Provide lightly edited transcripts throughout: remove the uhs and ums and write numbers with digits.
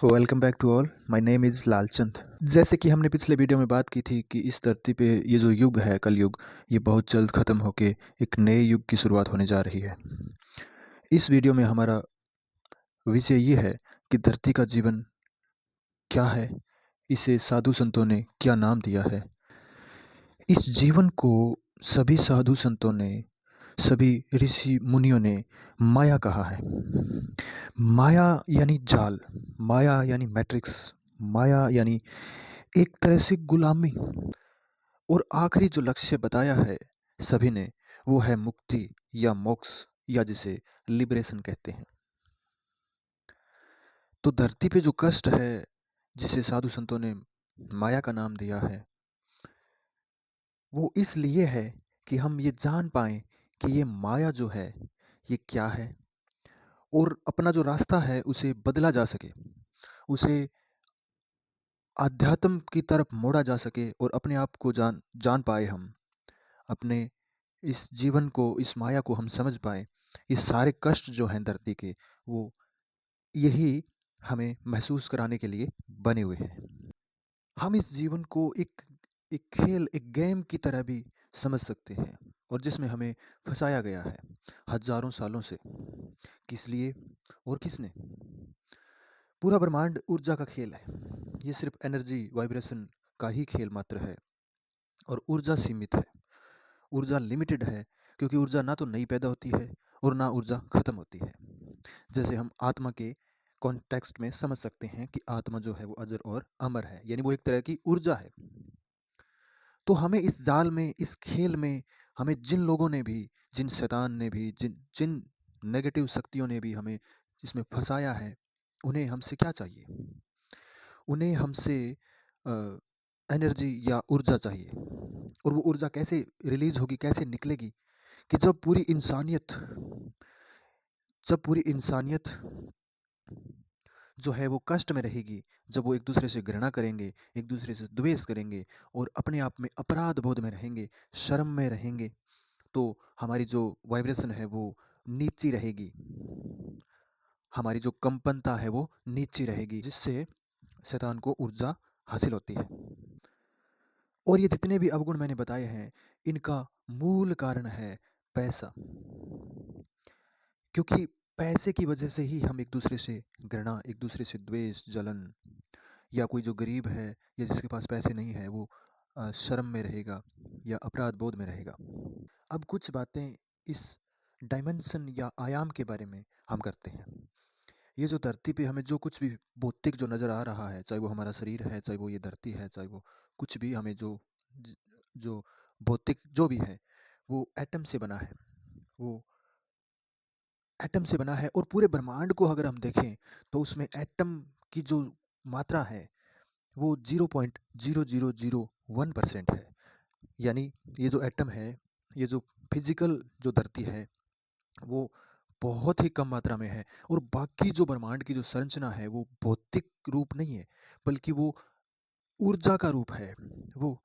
Welcome back to all. My name is Lalchand. जैसे कि हमने पिछले वीडियो में बात की थी कि इस धरती पे ये जो युग है कलयुग, ये बहुत जल्द ख़त्म होके एक नए युग की शुरुआत होने जा रही है। इस वीडियो में हमारा विषय ये है कि धरती का जीवन क्या है, इसे साधु संतों ने क्या नाम दिया है। इस जीवन को सभी साधु संतों ने, सभी ऋषि मुनियों ने माया कहा है। माया यानी जाल, माया यानी मैट्रिक्स, माया यानी एक तरह से गुलामी। और आखिरी जो लक्ष्य बताया है सभी ने, वो है मुक्ति या मोक्ष, या जिसे लिबरेशन कहते हैं। तो धरती पे जो कष्ट है, जिसे साधु संतों ने माया का नाम दिया है, वो इसलिए है कि हम ये जान पाएं कि ये माया जो है ये क्या है, और अपना जो रास्ता है उसे बदला जा सके, उसे आध्यात्म की तरफ मोड़ा जा सके, और अपने आप को जान जान पाए हम, अपने इस जीवन को, इस माया को हम समझ पाए। ये सारे कष्ट जो हैं धरती के, वो यही हमें महसूस कराने के लिए बने हुए हैं। हम इस जीवन को एक एक खेल, एक गेम की तरह भी समझ सकते हैं, और जिसमें हमें फंसाया गया है हजारों सालों से। किस लिए और किसने? पूरा ब्रह्मांड ऊर्जा का खेल है। ये सिर्फ एनर्जी वाइब्रेशन का ही खेल मात्र है, और ऊर्जा सीमित है, ऊर्जा लिमिटेड है, क्योंकि ऊर्जा ना तो नई पैदा होती है और ना ऊर्जा खत्म होती है। जैसे हम आत्मा के कॉन्टेक्स्ट में समझ सकते हैं कि आत्मा जो है वो अजर और अमर है, यानी वो एक तरह की ऊर्जा है। तो हमें इस जाल में, इस खेल में, हमें जिन लोगों ने भी, जिन शैतान ने भी, जिन जिन नेगेटिव शक्तियों ने भी हमें इसमें फंसाया है, उन्हें हमसे क्या चाहिए? उन्हें हमसे एनर्जी या ऊर्जा चाहिए। और वो ऊर्जा कैसे रिलीज होगी, कैसे निकलेगी? कि जब पूरी इंसानियत जो है वो कष्ट में रहेगी, जब वो एक दूसरे से घृणा करेंगे, एक दूसरे से द्वेष करेंगे, और अपने आप में अपराध बोध में रहेंगे, शर्म में रहेंगे, तो हमारी जो वाइब्रेशन है वो नीची रहेगी, हमारी जो कंपनता है वो नीची रहेगी, जिससे शैतान को ऊर्जा हासिल होती है। और ये जितने भी अवगुण मैंने बताए हैं, इनका मूल कारण है पैसा। क्योंकि पैसे की वजह से ही हम एक दूसरे से घृणा, एक दूसरे से द्वेष, जलन, या कोई जो गरीब है या जिसके पास पैसे नहीं है, वो शर्म में रहेगा या अपराध बोध में रहेगा। अब कुछ बातें इस डायमेंशन या आयाम के बारे में हम करते हैं। ये जो धरती पे हमें जो कुछ भी भौतिक जो नज़र आ रहा है, चाहे वो हमारा शरीर है, चाहे वो ये धरती है, चाहे वो कुछ भी हमें ज- जो भौतिक जो भी है, वो एटम से बना है। वो एटम से बना है, और पूरे ब्रह्मांड को अगर हम देखें तो उसमें एटम की जो मात्रा है वो 0.0001% है। यानी ये जो एटम है, ये जो फिजिकल जो धरती है, वो बहुत ही कम मात्रा में है। और बाकी जो ब्रह्मांड की जो संरचना है वो भौतिक रूप नहीं है, बल्कि वो ऊर्जा का रूप है। वो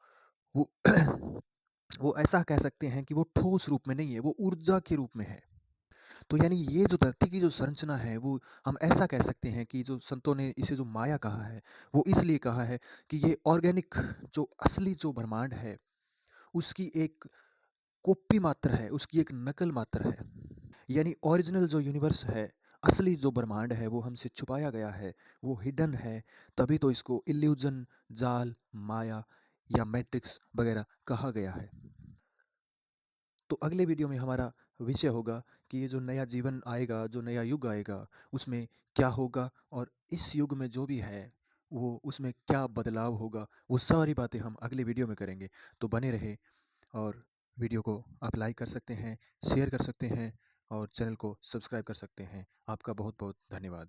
वो ऐसा कह सकते हैं कि वो ठोस रूप में नहीं है, वो ऊर्जा के रूप में है। तो यानी ये जो धरती की जो संरचना है, वो हम ऐसा कह सकते हैं कि जो संतों ने इसे जो माया कहा है, वो इसलिए कहा है कि ये ऑर्गेनिक, जो असली जो ब्रह्मांड है, उसकी एक कॉपी मात्र है, उसकी एक नकल मात्र है। यानी ओरिजिनल जो यूनिवर्स है, असली जो ब्रह्मांड है, वो हमसे छुपाया गया है, वो हिडन है। तभी तो इसको इल्यूजन, जाल, माया या मैट्रिक्स वगैरह कहा गया है। तो अगले वीडियो में हमारा विषय होगा कि ये जो नया जीवन आएगा, जो नया युग आएगा, उसमें क्या होगा, और इस युग में जो भी है वो उसमें क्या बदलाव होगा, वो सारी बातें हम अगले वीडियो में करेंगे। तो बने रहे, और वीडियो को आप लाइक कर सकते हैं, शेयर कर सकते हैं, और चैनल को सब्सक्राइब कर सकते हैं। आपका बहुत बहुत धन्यवाद।